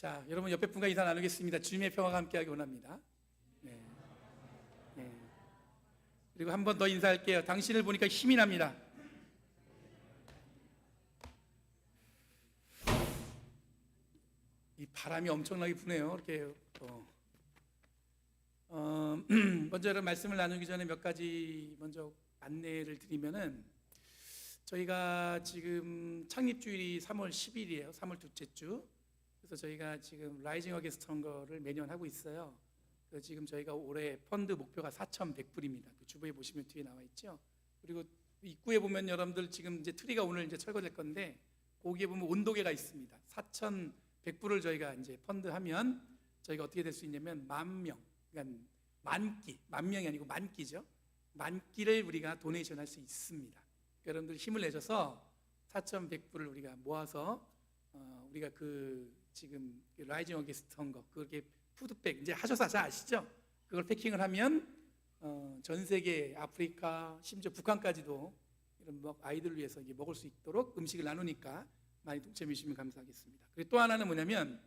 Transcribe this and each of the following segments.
자, 여러분 옆에 분과 인사 나누겠습니다. 주님의 평화가 함께하기 원합니다. 네. 네. 그리고 한 번 더 인사할게요. 당신을 보니까 힘이 납니다. 이 바람이 엄청나게 부네요. 이렇게 먼저 여러분 말씀을 나누기 전에 몇 가지 먼저 안내를 드리면은, 저희가 지금 창립주일이 3월 10일이에요. 3월 둘째 주. 그래서 저희가 지금 라이징 어게인스트 선거를 매년 하고 있어요. 그래서 지금 저희가 올해 펀드 목표가 4,100불입니다. 그 주부에 보시면 뒤에 나와 있죠. 그리고 입구에 보면 여러분들 지금 이제 트리가 오늘 이제 철거될 건데, 거기에 보면 온도계가 있습니다. 4,100불을 저희가 이제 펀드하면 저희가 어떻게 될 수 있냐면 10,000명, 그러니까 만끼, 10,000명이 아니고 만끼죠. 만끼를 우리가 도네이션 할 수 있습니다. 그러니까 여러분들 힘을 내셔서 4,100불을 우리가 모아서 우리가 지금 라이징 어게인스트 선거, 그렇게 푸드백 이제 하셔서 잘 아시죠? 그걸 패킹을 하면 전 세계 아프리카, 심지어 북한까지도 이런 아이들을 위해서 이제 먹을 수 있도록 음식을 나누니까 많이 동참해 주시면 감사하겠습니다. 그리고 또 하나는 뭐냐면,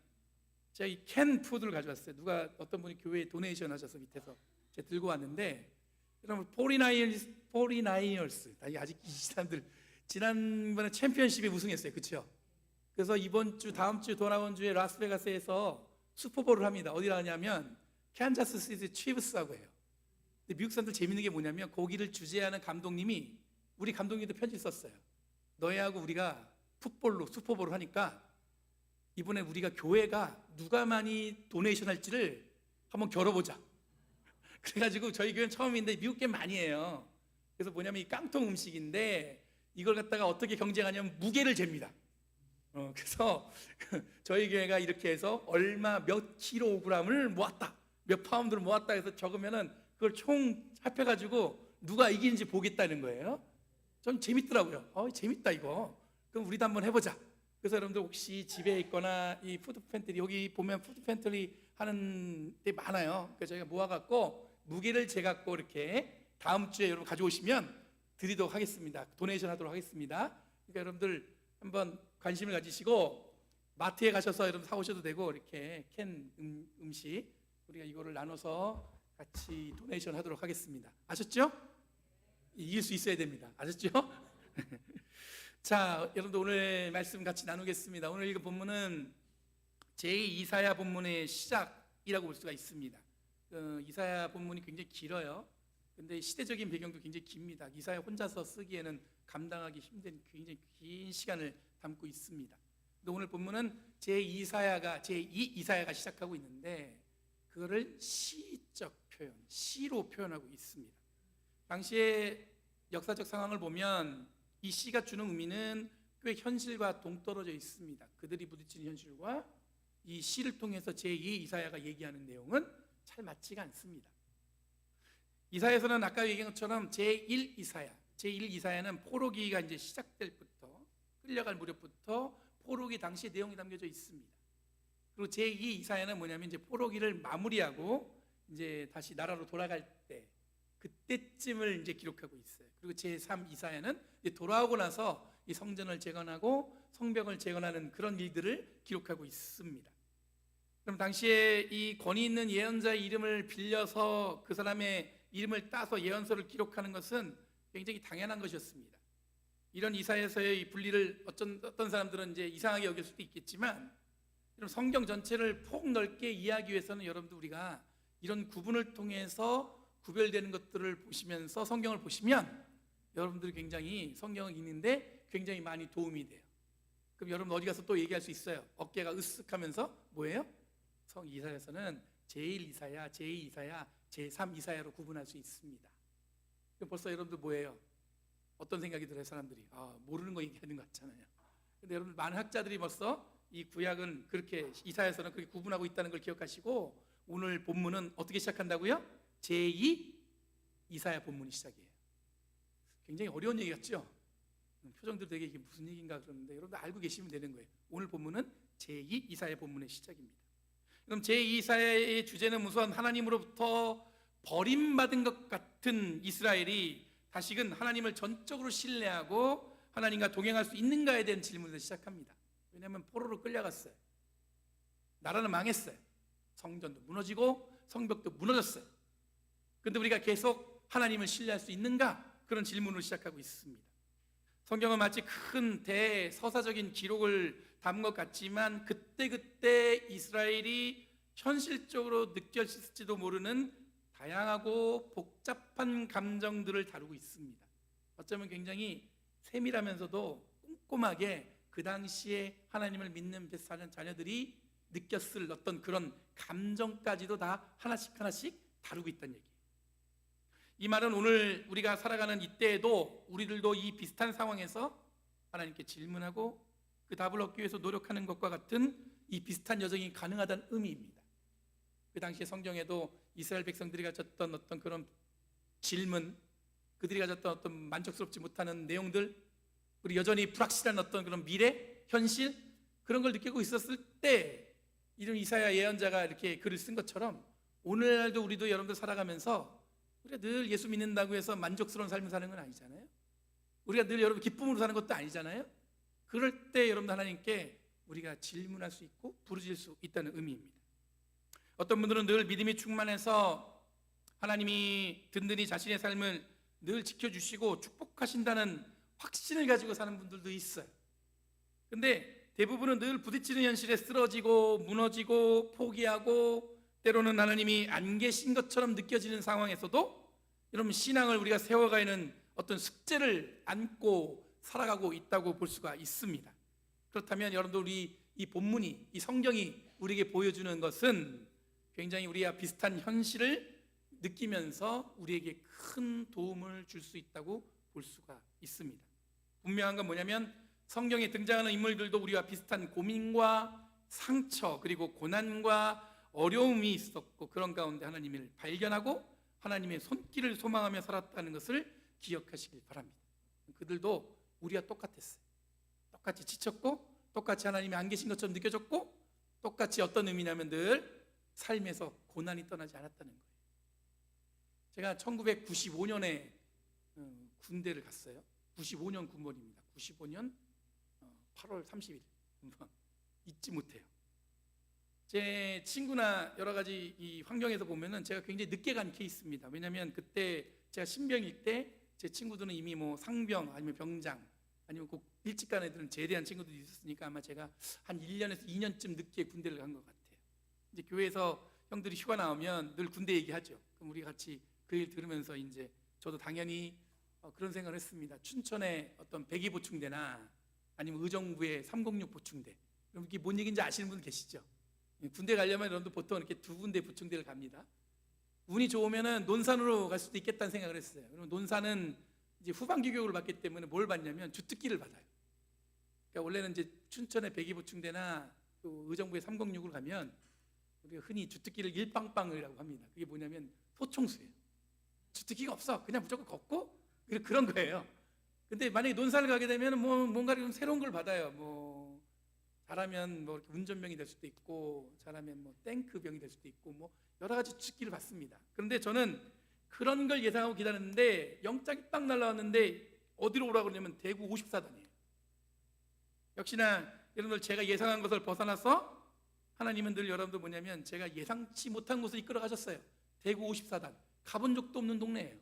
제가 이 캔 푸드를 가져왔어요. 누가 어떤 분이 교회에 도네이션 하셔서 밑에서 제가 들고 왔는데, 여러분 49ers 아직 이 사람들 지난번에 챔피언십에 우승했어요. 그렇죠? 그래서 이번 주, 다음 주, 돌아온 주에 라스베가스에서 슈퍼볼을 합니다. 어디로 하냐면 캔자스 시티 치프스하고 해요. 근데 미국 사람들 재밌는 게 뭐냐면, 거기를 주재하는 감독님이 우리 감독님도 편지 썼어요. 너희하고 우리가 슈퍼볼을 하니까 이번에 우리가 교회가 누가 많이 도네이션 할지를 한번 겨뤄보자. 그래가지고 저희 교회는 처음인데 미국 게 많이 해요. 그래서 뭐냐면 이 깡통 음식인데 이걸 갖다가 어떻게 경쟁하냐면 무게를 잽니다. 그래서 저희 교회가 이렇게 해서 얼마 몇 킬로그램을 모았다, 몇 파운드를 모았다 해서 적으면은 그걸 총 합해가지고 누가 이기는지 보겠다는 거예요. 좀 재밌더라고요. 재밌다 이거. 그럼 우리도 한번 해보자. 그래서 여러분들 혹시 집에 있거나 이 푸드 팬트리, 여기 보면 푸드 팬트리 하는 데 많아요. 그래서 저희가 모아갖고 무게를 재갖고 이렇게 다음 주에 여러분 가져오시면 드리도록 하겠습니다. 도네이션 하도록 하겠습니다. 그러니까 여러분들 한번 관심을 가지시고 마트에 가셔서 여러분 사오셔도 되고, 이렇게 캔 음식 우리가 이거를 나눠서 같이 도네이션 하도록 하겠습니다. 아셨죠? 이길 수 있어야 됩니다. 아셨죠? 자, 여러분들 오늘 말씀 같이 나누겠습니다. 오늘 읽은 본문은 제2이사야 본문의 시작이라고 볼 수가 있습니다. 이사야 본문이 굉장히 길어요. 근데 시대적인 배경도 굉장히 깁니다. 이사야 혼자서 쓰기에는 감당하기 힘든 굉장히 긴 시간을 담고 있습니다. 근데 오늘 본문은 제2이사야가 시작하고 있는데, 그거를 시적 표현, 시로 표현하고 있습니다. 당시의 역사적 상황을 보면 이 시가 주는 의미는 꽤 현실과 동떨어져 있습니다. 그들이 부딪히는 현실과 이 시를 통해서 제2이사야가 얘기하는 내용은 잘 맞지가 않습니다. 이사야에서는 아까 얘기한 것처럼 제1이사야는 포로기가 이제 시작될 부터 끌려갈 무렵부터 포로기 당시의 내용이 담겨져 있습니다. 그리고 제2이사야는 뭐냐면 이제 포로기를 마무리하고 이제 다시 나라로 돌아갈 때, 그때쯤을 이제 기록하고 있어요. 그리고 제3이사야는 돌아오고 나서 이 성전을 재건하고 성벽을 재건하는 그런 일들을 기록하고 있습니다. 그럼 당시에 이 권위 있는 예언자의 이름을 빌려서 그 사람의 이름을 따서 예언서를 기록하는 것은 굉장히 당연한 것이었습니다. 이런 이사야서의 이 분리를 어떤 사람들은 이제 이상하게 여길 수도 있겠지만, 성경 전체를 폭 넓게 이해하기 위해서는 여러분들 우리가 이런 구분을 통해서 구별되는 것들을 보시면서 성경을 보시면 여러분들이 굉장히 성경을 읽는데 굉장히 많이 도움이 돼요. 그럼 여러분 어디 가서 또 얘기할 수 있어요. 어깨가 으쓱하면서 뭐예요? 이사야서는 제1이사야, 제2이사야, 제3이사야로 구분할 수 있습니다. 그럼 벌써 여러분들 뭐예요? 어떤 생각이 들어요? 사람들이 모르는 거 얘기하는 것 같잖아요. 근데 여러분 많은 학자들이 벌써 이 구약은 그렇게, 이사야서는 그렇게 구분하고 있다는 걸 기억하시고, 오늘 본문은 어떻게 시작한다고요? 제2이사야 본문이 시작이에요. 굉장히 어려운 얘기 같죠? 표정들 되게 이게 무슨 얘기인가 그러는데 여러분들 알고 계시면 되는 거예요. 오늘 본문은 제2이사야 본문의 시작입니다. 그럼 제2이사야의 주제는 우선 하나님으로부터 버림받은 것 같은 이스라엘이 다시금 하나님을 전적으로 신뢰하고 하나님과 동행할 수 있는가에 대한 질문에서 시작합니다. 왜냐하면 포로로 끌려갔어요. 나라는 망했어요. 성전도 무너지고 성벽도 무너졌어요. 그런데 우리가 계속 하나님을 신뢰할 수 있는가? 그런 질문을 시작하고 있습니다. 성경은 마치 큰 대서사적인 기록을 담은 것 같지만 그때그때 이스라엘이 현실적으로 느껴질지도 모르는 다양하고 복잡한 감정들을 다루고 있습니다. 어쩌면 굉장히 세밀하면서도 꼼꼼하게 그 당시에 하나님을 믿는 사는 자녀들이 느꼈을 어떤 그런 감정까지도 다 하나씩 하나씩 다루고 있다는 얘기예요. 이 말은 오늘 우리가 살아가는 이때에도 우리들도 이 비슷한 상황에서 하나님께 질문하고 그 답을 얻기 위해서 노력하는 것과 같은 이 비슷한 여정이 가능하다는 의미입니다. 그 당시에 성경에도 이스라엘 백성들이 가졌던 어떤 그런 질문, 그들이 가졌던 어떤 만족스럽지 못하는 내용들, 그리고 여전히 불확실한 어떤 그런 미래, 현실, 그런 걸 느끼고 있었을 때 이런 이사야 예언자가 이렇게 글을 쓴 것처럼 오늘날도 우리도 여러분들 살아가면서 우리가 늘 예수 믿는다고 해서 만족스러운 삶을 사는 건 아니잖아요. 우리가 늘 여러분 기쁨으로 사는 것도 아니잖아요. 그럴 때 여러분들 하나님께 우리가 질문할 수 있고 부르짖을 수 있다는 의미입니다. 어떤 분들은 늘 믿음이 충만해서 하나님이 든든히 자신의 삶을 늘 지켜주시고 축복하신다는 확신을 가지고 사는 분들도 있어요. 근데 대부분은 늘 부딪히는 현실에 쓰러지고 무너지고 포기하고 때로는 하나님이 안 계신 것처럼 느껴지는 상황에서도 여러분 신앙을 우리가 세워가는 어떤 숙제를 안고 살아가고 있다고 볼 수가 있습니다. 그렇다면 여러분들 우리 이 본문이, 이 성경이 우리에게 보여주는 것은 굉장히 우리와 비슷한 현실을 느끼면서 우리에게 큰 도움을 줄 수 있다고 볼 수가 있습니다. 분명한 건 뭐냐면 성경에 등장하는 인물들도 우리와 비슷한 고민과 상처 그리고 고난과 어려움이 있었고 그런 가운데 하나님을 발견하고 하나님의 손길을 소망하며 살았다는 것을 기억하시길 바랍니다. 그들도 우리와 똑같았어요. 똑같이 지쳤고 똑같이 하나님이 안 계신 것처럼 느껴졌고 똑같이 어떤 의미냐면 늘 삶에서 고난이 떠나지 않았다는 거예요. 제가 1995년에 군대를 갔어요. 95년 군번입니다. 95년 8월 30일 잊지 못해요. 제 친구나 여러 가지 이 환경에서 보면은 제가 굉장히 늦게 간 케이스입니다. 왜냐하면 그때 제가 신병일 때 제 친구들은 이미 뭐 상병 아니면 병장 아니면 꼭 일찍 간 애들은 제대한 친구들이 있었으니까 아마 제가 한 1년에서 2년쯤 늦게 군대를 간 것 같아요. 이제 교회에서 형들이 휴가 나오면 늘 군대 얘기하죠. 그럼 우리 같이 그 일 들으면서 이제 저도 당연히 그런 생각을 했습니다. 춘천의 어떤 백이 보충대나 아니면 의정부의 306 보충대. 그럼 이게 뭔 얘기인지 아시는 분 계시죠? 군대 가려면 여러분들 보통 이렇게 두 군데 보충대를 갑니다. 운이 좋으면은 논산으로 갈 수도 있겠다는 생각을 했어요. 그러면 논산은 이제 후반기 교육을 받기 때문에 뭘 받냐면 주특기를 받아요. 그러니까 원래는 이제 춘천의 백이 보충대나 또 의정부의 306으로 가면 우리가 흔히 주특기를 일빵빵이라고 합니다. 그게 뭐냐면 소총수예요. 주특기가 없어. 그냥 무조건 걷고 그런 거예요. 근데 만약에 논산을 가게 되면 뭐 뭔가 좀 새로운 걸 받아요. 뭐 잘하면 뭐 이렇게 운전병이 될 수도 있고 잘하면 뭐 탱크병이 될 수도 있고 뭐 여러 가지 주특기를 받습니다. 그런데 저는 그런 걸 예상하고 기다렸는데 영장이 딱 날라왔는데 어디로 오라고 그러냐면 대구 54단이에요. 역시나 여러분들 제가 예상한 것을 벗어나서 하나님은 늘 여러분들 뭐냐면 제가 예상치 못한 곳을 이끌어 가셨어요. 대구 54단 가본 적도 없는 동네예요.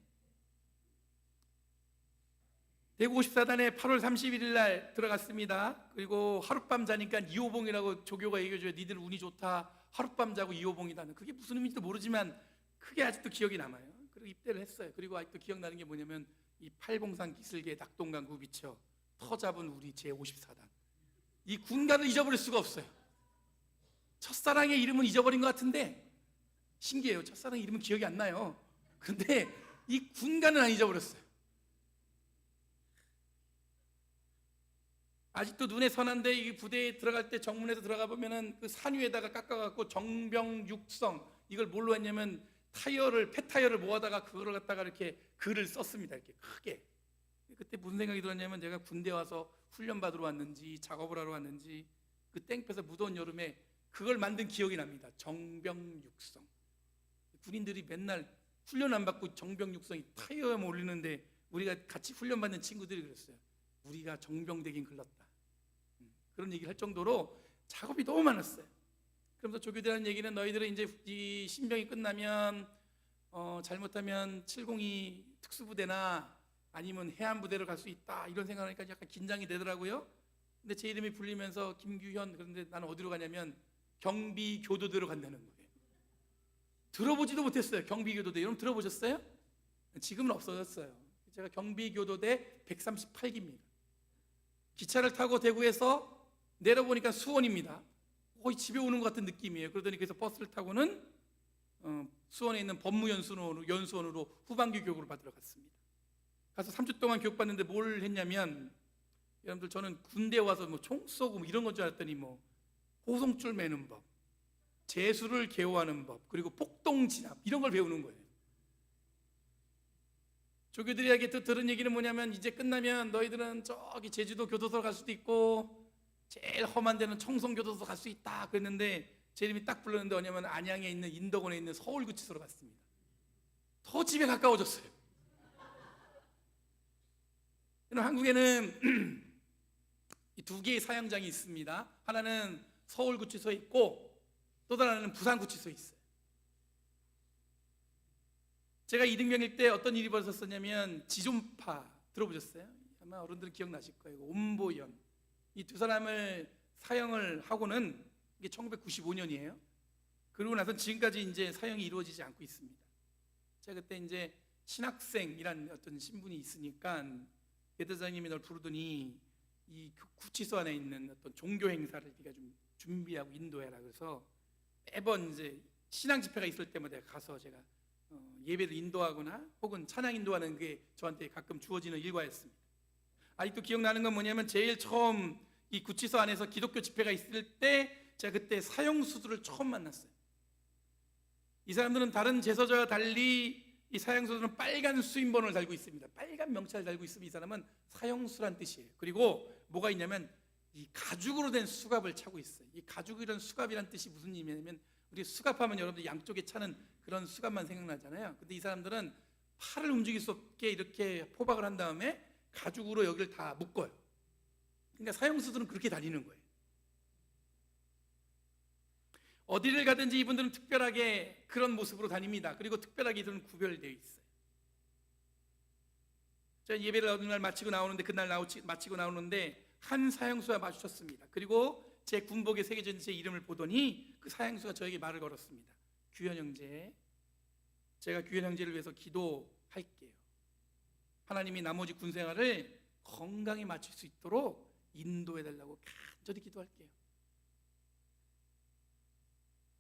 대구 54단에 8월 31일 날 들어갔습니다. 그리고 하룻밤 자니까 이호봉이라고 조교가 얘기해줘요. 니들 운이 좋다. 하룻밤 자고 이호봉이다. 그게 무슨 의미인지도 모르지만 크게 아직도 기억이 남아요. 그리고 입대를 했어요. 그리고 아직도 기억나는 게 뭐냐면 이 팔봉산 기슭에 낙동강 구비처 터 잡은 우리 제54단. 이 군가를 잊어버릴 수가 없어요. 첫사랑의 이름은 잊어버린 것 같은데 신기해요. 첫사랑 이름은 기억이 안 나요. 그런데 이 군가는 안 잊어버렸어요. 아직도 눈에 선한데 이 부대에 들어갈 때 정문에서 들어가 보면은 그 산 위에다가 깎아갖고 정병육성 이걸 뭘로 했냐면 폐타이어를 모아다가 그거를 갖다가 이렇게 글을 썼습니다. 이렇게 크게. 그때 무슨 생각이 들었냐면 제가 군대 와서 훈련 받으러 왔는지 작업을 하러 왔는지 그 땡볕에 무더운 여름에 그걸 만든 기억이 납니다. 정병육성. 군인들이 맨날 훈련 안 받고 정병육성이 타이어에만 올리는데 우리가 같이 훈련 받는 친구들이 그랬어요. 우리가 정병되긴 글렀다. 그런 얘기를 할 정도로 작업이 너무 많았어요. 그러면서 조교대라는 얘기는 너희들은 이제 이 신병이 끝나면 잘못하면 702 특수부대나 아니면 해안부대로 갈 수 있다 이런 생각하니까 약간 긴장이 되더라고요. 근데 제 이름이 불리면서 김규현, 그런데 나는 어디로 가냐면 경비교도대로 간다는 거예요. 들어보지도 못했어요. 경비교도대. 여러분 들어보셨어요? 지금은 없어졌어요. 제가 경비교도대 138기입니다. 기차를 타고 대구에서 내려보니까 수원입니다. 거의 집에 오는 것 같은 느낌이에요. 그러더니 그래서 버스를 타고는 수원에 있는 법무연수원으로 후반기 교육을 받으러 갔습니다. 가서 3주 동안 교육받는데 뭘 했냐면, 여러분들 저는 군대 와서 뭐 총 쏘고 뭐 이런 건 줄 알았더니 뭐 호송줄 매는 법, 제수를 개호하는 법, 그리고 폭동진압 이런 걸 배우는 거예요. 조교들에게 또 들은 얘기는 뭐냐면, 이제 끝나면 너희들은 저기 제주도 교도소 갈 수도 있고 제일 험한 데는 청송교도소 갈 수 있다 그랬는데, 제 이름이 딱 불렀는데 어냐면 안양에 있는 인덕원에 있는 서울구치소로 갔습니다. 더 집에 가까워졌어요. 한국에는 이 두 개의 사형장이 있습니다. 하나는 서울구치소에 있고 또 다른 하나는 부산구치소에 있어요. 제가 이등병일 때 어떤 일이 벌어졌었냐면, 지존파 들어보셨어요? 아마 어른들은 기억나실 거예요. 온보연, 이 두 사람을 사형을 하고는, 이게 1995년이에요. 그러고 나서 지금까지 이제 사형이 이루어지지 않고 있습니다. 제가 그때 이제 신학생이라는 어떤 신분이 있으니까 대대장님이 널 부르더니 이 구치소 안에 있는 어떤 종교 행사를 네가 좀 준비하고 인도해라. 그래서 매번 이제 신앙 집회가 있을 때마다 가서 제가 예배를 인도하거나 혹은 찬양 인도하는 게 저한테 가끔 주어지는 일과였습니다. 아직도 기억나는 건 뭐냐면, 제일 처음 이 구치소 안에서 기독교 집회가 있을 때 제가 그때 사형수들을 처음 만났어요. 이 사람들은 다른 제서자와 달리 이 사형수들은 빨간 수임번호를 달고 있습니다. 빨간 명찰을 달고 있으면 이 사람은 사형수란 뜻이에요. 그리고 뭐가 있냐면 이 가죽으로 된 수갑을 차고 있어요. 이 가죽이란 수갑이란 뜻이 무슨 의미냐면, 우리 수갑하면 여러분들 양쪽에 차는 그런 수갑만 생각나잖아요. 근데 이 사람들은 팔을 움직일 수 없게 이렇게 포박을 한 다음에 가죽으로 여기를 다 묶어요. 그러니까 사형수들은 그렇게 다니는 거예요. 어디를 가든지 이분들은 특별하게 그런 모습으로 다닙니다. 그리고 특별하게 이들은 구별되어 있어요. 제가 예배를 어느 날 마치고 나오는데, 그날 마치고 나오는데 한 사형수와 마주쳤습니다. 그리고 제 군복에 새겨진 제 이름을 보더니 그 사형수가 저에게 말을 걸었습니다. 규현 형제, 제가 규현 형제를 위해서 기도할게요. 하나님이 나머지 군생활을 건강히 마칠 수 있도록 인도해달라고 간절히 기도할게요.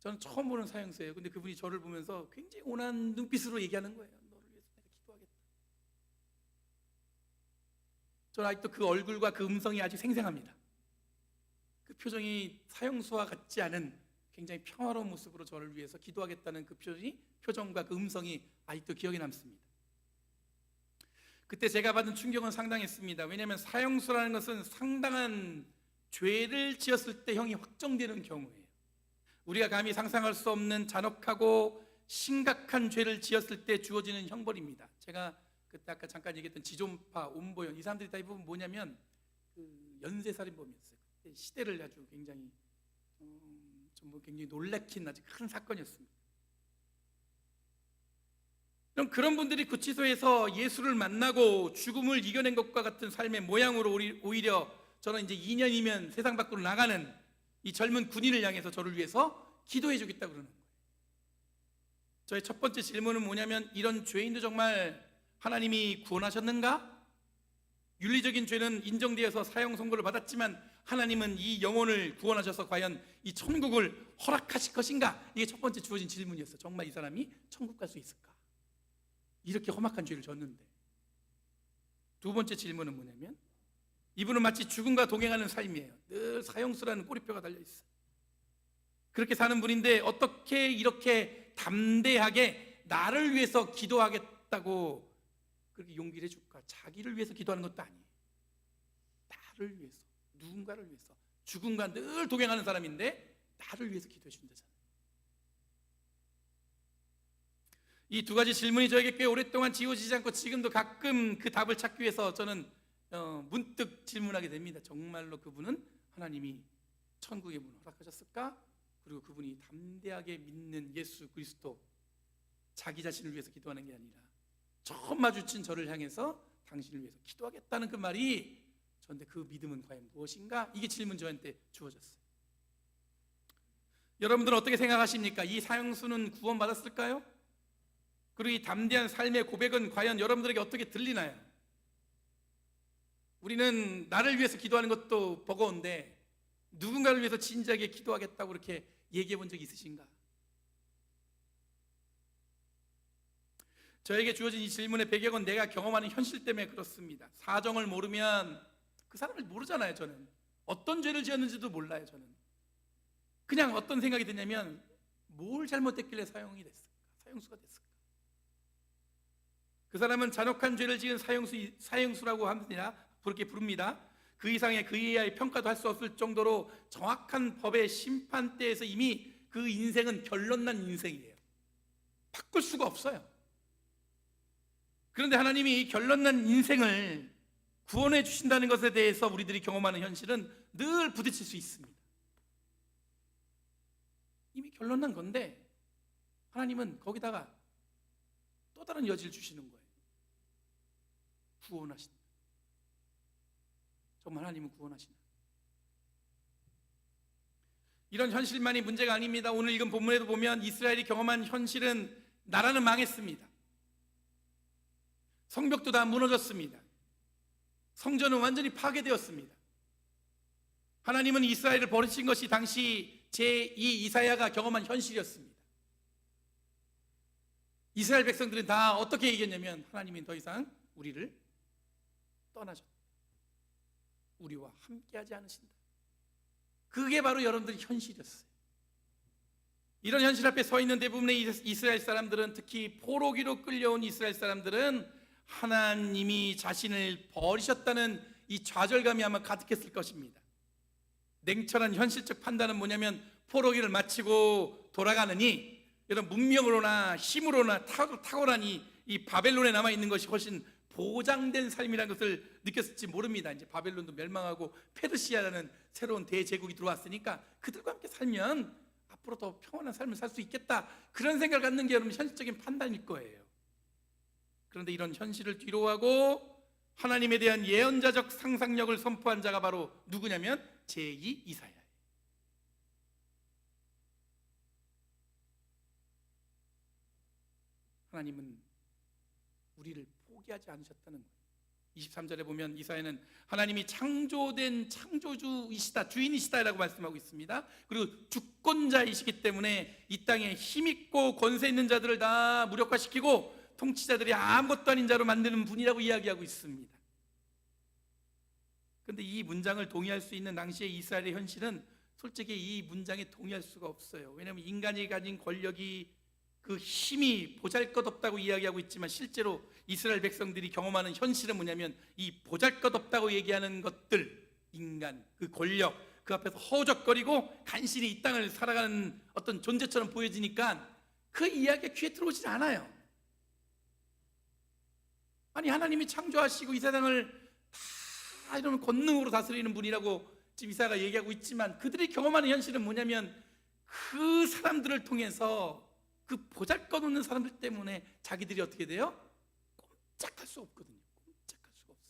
저는 처음 보는 사형수예요. 근데 그분이 저를 보면서 굉장히 온한 눈빛으로 얘기하는 거예요. 너를 위해서 내가 기도하겠다. 저는 아직도 그 얼굴과 그 음성이 아주 생생합니다. 그 표정이 사형수와 같지 않은 굉장히 평화로운 모습으로 저를 위해서 기도하겠다는 그 표정과 그 음성이 아직도 기억에 남습니다. 그때 제가 받은 충격은 상당했습니다. 왜냐하면 사형수라는 것은 상당한 죄를 지었을 때 형이 확정되는 경우예요. 우리가 감히 상상할 수 없는 잔혹하고 심각한 죄를 지었을 때 주어지는 형벌입니다. 제가 그때 아까 잠깐 얘기했던 지존파, 온보연, 이 사람들이 대부분 뭐냐면 그 연쇄살인범이었어요. 그때 시대를 아주 굉장히 굉장히 놀래킨 아주 큰 사건이었습니다. 그럼 그런 분들이 구치소에서 예수를 만나고 죽음을 이겨낸 것과 같은 삶의 모양으로 오히려 저는 이제 2년이면 세상 밖으로 나가는 이 젊은 군인을 향해서 저를 위해서 기도해 주겠다고 그러는 거예요. 저의 첫 번째 질문은 뭐냐면, 이런 죄인도 정말 하나님이 구원하셨는가? 윤리적인 죄는 인정되어서 사형 선고를 받았지만 하나님은 이 영혼을 구원하셔서 과연 이 천국을 허락하실 것인가? 이게 첫 번째 주어진 질문이었어요. 정말 이 사람이 천국 갈 수 있을까? 이렇게 험악한 죄를 졌는데. 두 번째 질문은 뭐냐면, 이분은 마치 죽음과 동행하는 삶이에요. 늘 사형수라는 꼬리표가 달려있어요. 그렇게 사는 분인데 어떻게 이렇게 담대하게 나를 위해서 기도하겠다고 그렇게 용기를 해줄까? 자기를 위해서 기도하는 것도 아니에요. 나를 위해서, 누군가를 위해서, 죽음과 늘 동행하는 사람인데 나를 위해서 기도해 준다잖아요. 이 두 가지 질문이 저에게 꽤 오랫동안 지워지지 않고 지금도 가끔 그 답을 찾기 위해서 저는 문득 질문하게 됩니다. 정말로 그분은 하나님이 천국의 문을 허락하셨을까? 그리고 그분이 담대하게 믿는 예수 그리스도, 자기 자신을 위해서 기도하는 게 아니라 처음 마주친 저를 향해서 당신을 위해서 기도하겠다는 그 말이, 그런데 그 믿음은 과연 무엇인가? 이게 질문 저한테 주어졌어요. 여러분들은 어떻게 생각하십니까? 이 사형수는 구원받았을까요? 그리고 이 담대한 삶의 고백은 과연 여러분들에게 어떻게 들리나요? 우리는 나를 위해서 기도하는 것도 버거운데 누군가를 위해서 진지하게 기도하겠다고 그렇게 얘기해 본 적이 있으신가? 저에게 주어진 이 질문의 배경은 내가 경험하는 현실 때문에 그렇습니다. 사정을 모르면, 그 사람을 모르잖아요. 저는 어떤 죄를 지었는지도 몰라요. 저는 그냥 어떤 생각이 드냐면, 뭘 잘못했길래 사형수가 됐을까? 그 사람은 잔혹한 죄를 지은 사형수라고 합니다. 그렇게 부릅니다. 그 이상의 그 이하의 평가도 할 수 없을 정도로 정확한 법의 심판대에서 이미 그 인생은 결론난 인생이에요. 바꿀 수가 없어요. 그런데 하나님이 이 결론난 인생을 구원해 주신다는 것에 대해서 우리들이 경험하는 현실은 늘 부딪힐 수 있습니다. 이미 결론난 건데 하나님은 거기다가 또 다른 여지를 주시는 거예요. 구원하신다. 정말 하나님은 구원하신다. 이런 현실만이 문제가 아닙니다. 오늘 읽은 본문에도 보면 이스라엘이 경험한 현실은 나라는 망했습니다. 성벽도 다 무너졌습니다. 성전은 완전히 파괴되었습니다. 하나님은 이스라엘을 버리신 것이 당시 제2 이사야가 경험한 현실이었습니다. 이스라엘 백성들은 다 어떻게 얘기했냐면, 하나님이 더 이상 우리를 떠나셨다. 우리와 함께하지 않으신다. 그게 바로 여러분들의 현실이었어요. 이런 현실 앞에 서 있는 대부분의 이스라엘 사람들은, 특히 포로기로 끌려온 이스라엘 사람들은 하나님이 자신을 버리셨다는 이 좌절감이 아마 가득했을 것입니다. 냉철한 현실적 판단은 뭐냐면, 포로기를 마치고 돌아가느니 이런 문명으로나 힘으로나 탁월한 이 바벨론에 남아있는 것이 훨씬 보장된 삶이라는 것을 느꼈을지 모릅니다. 이제 바벨론도 멸망하고 페르시아라는 새로운 대제국이 들어왔으니까 그들과 함께 살면 앞으로 더 평안한 삶을 살 수 있겠다, 그런 생각을 갖는 게 여러분 현실적인 판단일 거예요. 그런데 이런 현실을 뒤로하고 하나님에 대한 예언자적 상상력을 선포한 자가 바로 누구냐면 제2 이사야예요. 하나님은 우리를 포기하지 않으셨다는 거예요. 23절에 보면 이사야는 하나님이 창조된 창조주이시다, 주인이시다라고 말씀하고 있습니다. 그리고 주권자이시기 때문에 이 땅에 힘있고 권세 있는 자들을 다 무력화시키고 통치자들이 아무것도 아닌 자로 만드는 분이라고 이야기하고 있습니다. 그런데 이 문장을 동의할 수 있는 당시의 이스라엘의 현실은 솔직히 이 문장에 동의할 수가 없어요. 왜냐하면 인간이 가진 권력이, 그 힘이 보잘것없다고 이야기하고 있지만 실제로 이스라엘 백성들이 경험하는 현실은 뭐냐면, 이 보잘것없다고 얘기하는 것들, 인간, 그 권력, 그 앞에서 허우적거리고 간신히 이 땅을 살아가는 어떤 존재처럼 보여지니까 그 이야기가 귀에 들어오지 않아요. 아니, 하나님이 창조하시고 이 세상을 다 이런 권능으로 다스리는 분이라고 지금 이사야가 얘기하고 있지만, 그들이 경험하는 현실은 뭐냐면, 그 사람들을 통해서, 그 보잘것없는 사람들 때문에 자기들이 어떻게 돼요? 꼼짝할 수 없거든요. 꼼짝할 수가 없어요.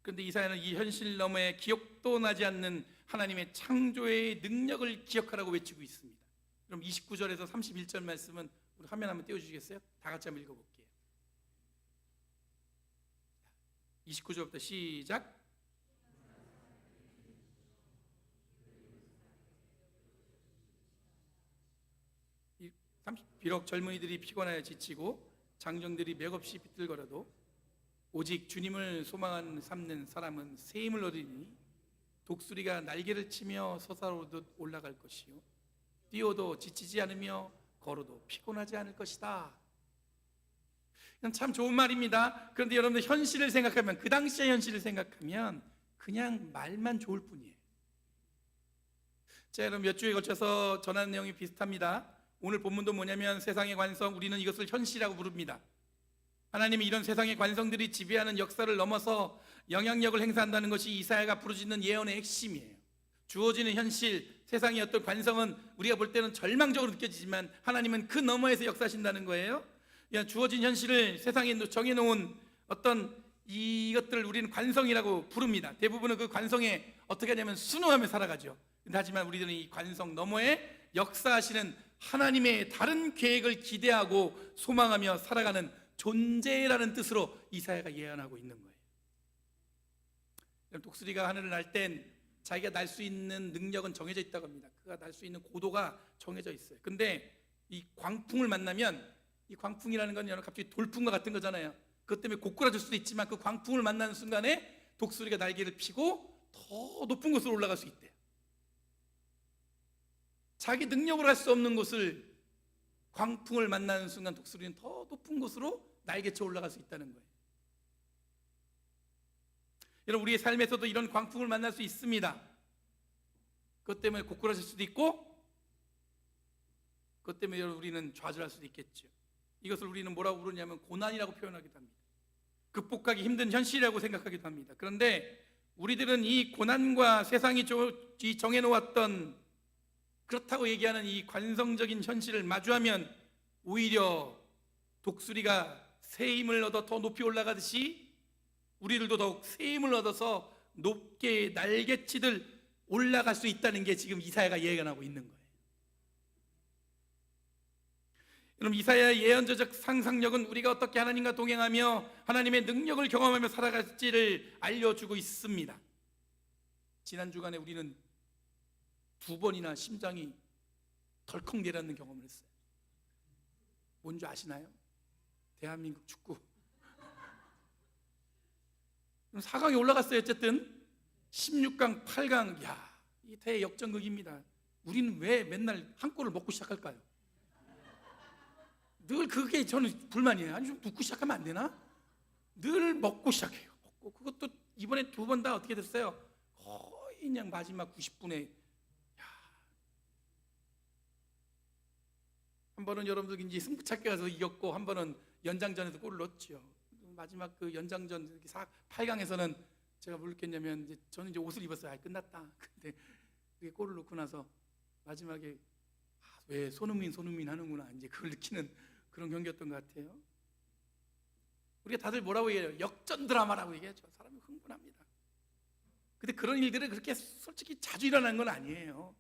그런데 이사야는 이 현실 너머에 기억도 나지 않는 하나님의 창조의 능력을 기억하라고 외치고 있습니다. 그럼 29절에서 31절 말씀은 우리 화면 한번 띄워주시겠어요? 다 같이 한번 읽어볼게요. 29절부터 시작. 비록 젊은이들이 피곤하여 지치고 장정들이 맥없이 비틀거려도 오직 주님을 소망한 삼는 사람은 새 힘을 얻으니 독수리가 날개를 치며 솟아오르듯 올라갈 것이요 뛰어도 지치지 않으며 걸어도 피곤하지 않을 것이다. 이건 참 좋은 말입니다. 그런데 여러분들 현실을 생각하면, 그 당시의 현실을 생각하면 그냥 말만 좋을 뿐이에요. 자, 여러분 몇 주에 걸쳐서 전하는 내용이 비슷합니다. 오늘 본문도 뭐냐면, 세상의 관성, 우리는 이것을 현실이라고 부릅니다. 하나님이 이런 세상의 관성들이 지배하는 역사를 넘어서 영향력을 행사한다는 것이 이사야가 부르짖는 예언의 핵심이에요. 주어지는 현실, 세상의 어떤 관성은 우리가 볼 때는 절망적으로 느껴지지만 하나님은 그 너머에서 역사하신다는 거예요. 주어진 현실을 세상에 정해놓은 어떤 이것들을 우리는 관성이라고 부릅니다. 대부분은 그 관성에 어떻게 하냐면 순응하며 살아가죠. 하지만 우리들은 이 관성 너머에 역사하시는 하나님의 다른 계획을 기대하고 소망하며 살아가는 존재라는 뜻으로 이사야가 예언하고 있는 거예요. 독수리가 하늘을 날 땐 자기가 날 수 있는 능력은 정해져 있다고 합니다. 그가 날 수 있는 고도가 정해져 있어요. 근데 이 광풍을 만나면, 이 광풍이라는 건 여러분 갑자기 돌풍과 같은 거잖아요. 그것 때문에 고꾸라질 수도 있지만 그 광풍을 만나는 순간에 독수리가 날개를 펴고 더 높은 곳으로 올라갈 수 있대요. 자기 능력으로 할 수 없는 곳을 광풍을 만나는 순간 독수리는 더 높은 곳으로 날개쳐 올라갈 수 있다는 거예요. 여러분, 우리의 삶에서도 이런 광풍을 만날 수 있습니다. 그것 때문에 고꾸라질 수도 있고, 그것 때문에 여러분 우리는 좌절할 수도 있겠죠. 이것을 우리는 뭐라고 부르냐면 고난이라고 표현하기도 합니다. 극복하기 힘든 현실이라고 생각하기도 합니다. 그런데 우리들은 이 고난과 세상이 정해놓았던, 그렇다고 얘기하는 이 관성적인 현실을 마주하면 오히려 독수리가 새 힘을 얻어 더 높이 올라가듯이 우리들도 더욱 새 힘을 얻어서 높게 날개치들 올라갈 수 있다는 게 지금 이사야가 예언하고 있는 거예요. 여러분, 이사야의 예언자적 상상력은 우리가 어떻게 하나님과 동행하며 하나님의 능력을 경험하며 살아갈지를 알려주고 있습니다. 지난 주간에 우리는 2번이나 심장이 덜컥 내려앉는 경험을 했어요. 뭔지 아시나요? 대한민국 축구 4강에 올라갔어요. 어쨌든 16강, 8강, 이 대역전극입니다. 우리는 왜 맨날 한 골을 먹고 시작할까요? 늘 그게 저는 불만이에요. 아니 좀 눕고 시작하면 안 되나? 늘 먹고 시작해요. 먹고, 그것도 이번에 2번 다 어떻게 됐어요? 거의 그냥 마지막 90분에. 한 번은 여러분들 이제 승부차기 가서 이겼고, 한 번은 연장전에서 골을 넣었죠. 마지막 그 연장전 8강에서는 제가 뭘 느꼈냐면, 이제 저는 이제 옷을 입었어요. 끝났다. 근데 그게 골을 넣고 나서 마지막에 왜 손흥민 하는구나, 이제 그걸 느끼는 그런 경기였던 것 같아요. 우리가 다들 뭐라고 얘기해요? 역전 드라마라고 얘기하죠. 사람이 흥분합니다. 근데 그런 일들은 그렇게 솔직히 자주 일어나는 건 아니에요.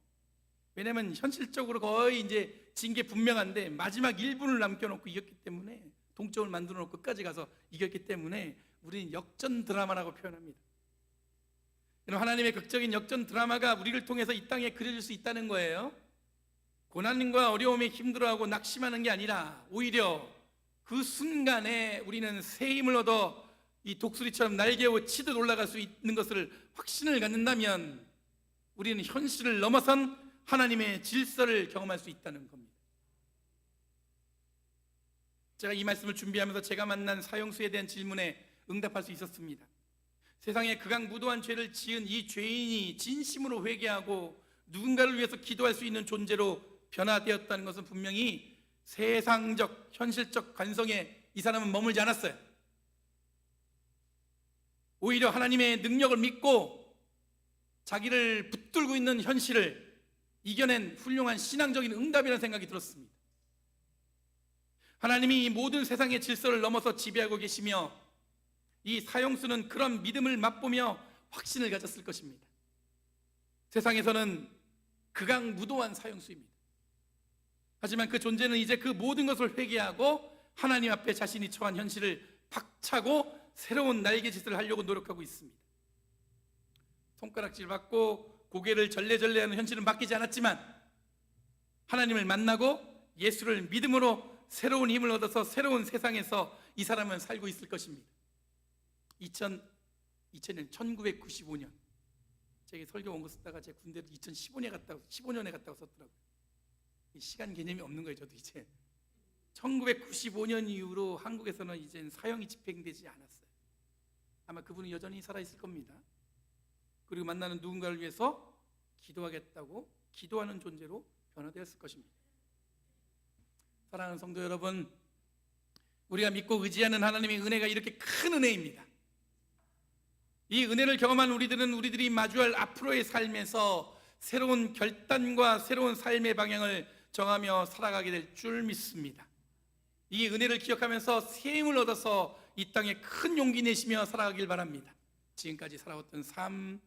왜냐하면 현실적으로 거의 이제 진 게 분명한데 마지막 1분을 남겨놓고 이겼기 때문에, 동점을 만들어 놓고 끝까지 가서 이겼기 때문에 우리는 역전 드라마라고 표현합니다. 하나님의 극적인 역전 드라마가 우리를 통해서 이 땅에 그려질 수 있다는 거예요. 고난과 어려움에 힘들어하고 낙심하는 게 아니라 오히려 그 순간에 우리는 새 힘을 얻어 이 독수리처럼 날개を치듯 올라갈 수 있는 것을 확신을 갖는다면 우리는 현실을 넘어선 하나님의 질서를 경험할 수 있다는 겁니다. 제가 이 말씀을 준비하면서 제가 만난 사형수에 대한 질문에 응답할 수 있었습니다. 세상에 극악무도한 죄를 지은 이 죄인이 진심으로 회개하고 누군가를 위해서 기도할 수 있는 존재로 변화되었다는 것은 분명히 세상적, 현실적 관성에 이 사람은 머물지 않았어요. 오히려 하나님의 능력을 믿고 자기를 붙들고 있는 현실을 이겨낸 훌륭한 신앙적인 응답이라는 생각이 들었습니다. 하나님이 이 모든 세상의 질서를 넘어서 지배하고 계시며 이 사형수는 그런 믿음을 맛보며 확신을 가졌을 것입니다. 세상에서는 극악무도한 사형수입니다. 하지만 그 존재는 이제 그 모든 것을 회개하고 하나님 앞에 자신이 처한 현실을 박차고 새로운 날개짓을 하려고 노력하고 있습니다. 손가락질 받고 고개를 절레절레하는 현실은 바뀌지 않았지만 하나님을 만나고 예수를 믿음으로 새로운 힘을 얻어서 새로운 세상에서 이 사람은 살고 있을 것입니다. 1995년 제가 설교 원고 쓰다가 제 군대를 15년에 갔다고 썼더라고요. 시간 개념이 없는 거예요. 저도 이제 1995년 이후로 한국에서는 이제 사형이 집행되지 않았어요. 아마 그분은 여전히 살아있을 겁니다. 그리고 만나는 누군가를 위해서 기도하겠다고 기도하는 존재로 변화되었을 것입니다. 사랑하는 성도 여러분, 우리가 믿고 의지하는 하나님의 은혜가 이렇게 큰 은혜입니다. 이 은혜를 경험한 우리들은 우리들이 마주할 앞으로의 삶에서 새로운 결단과 새로운 삶의 방향을 정하며 살아가게 될 줄 믿습니다. 이 은혜를 기억하면서 새 힘을 얻어서 이 땅에 큰 용기 내시며 살아가길 바랍니다. 지금까지 살아왔던 삶,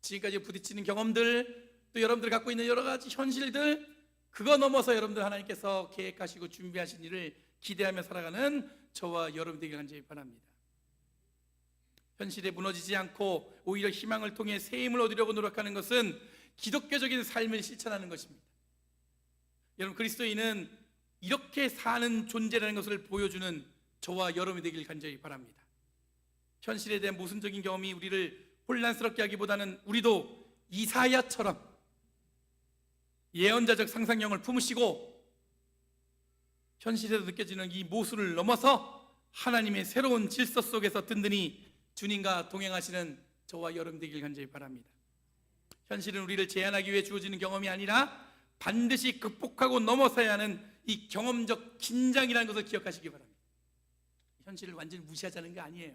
지금까지 부딪히는 경험들, 또 여러분들이 갖고 있는 여러 가지 현실들, 그거 넘어서 여러분들 하나님께서 계획하시고 준비하신 일을 기대하며 살아가는 저와 여러분 되길 간절히 바랍니다. 현실에 무너지지 않고 오히려 희망을 통해 새 힘을 얻으려고 노력하는 것은 기독교적인 삶을 실천하는 것입니다. 여러분, 그리스도인은 이렇게 사는 존재라는 것을 보여주는 저와 여러분이 되길 간절히 바랍니다. 현실에 대한 모순적인 경험이 우리를 혼란스럽게 하기보다는 우리도 이사야처럼 예언자적 상상력을 품으시고 현실에서 느껴지는 이 모순을 넘어서 하나님의 새로운 질서 속에서 든든히 주님과 동행하시는 저와 여러분 되길 간절히 바랍니다. 현실은 우리를 제한하기 위해 주어지는 경험이 아니라 반드시 극복하고 넘어서야 하는 이 경험적 긴장이라는 것을 기억하시기 바랍니다. 현실을 완전히 무시하자는 게 아니에요.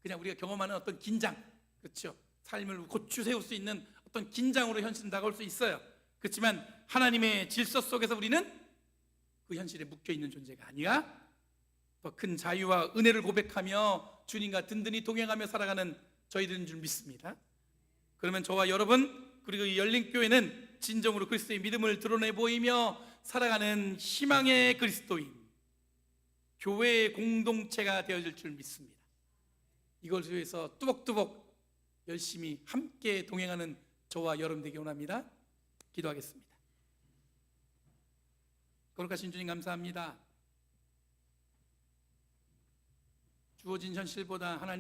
그냥 우리가 경험하는 어떤 긴장, 그렇죠? 삶을 고추 세울 수 있는 어떤 긴장으로 현실은 다가올 수 있어요. 그렇지만 하나님의 질서 속에서 우리는 그 현실에 묶여있는 존재가 아니라 더 큰 자유와 은혜를 고백하며 주님과 든든히 동행하며 살아가는 저희들인 줄 믿습니다. 그러면 저와 여러분 그리고 이 열린교회는 진정으로 그리스도의 믿음을 드러내 보이며 살아가는 희망의 그리스도인, 교회의 공동체가 되어질 줄 믿습니다. 이걸 위해서 뚜벅뚜벅 열심히 함께 동행하는 저와 여러분 되기 원합니다. 기도하겠습니다. 거룩하신 주님, 감사합니다. 주어진 현실보다 하나님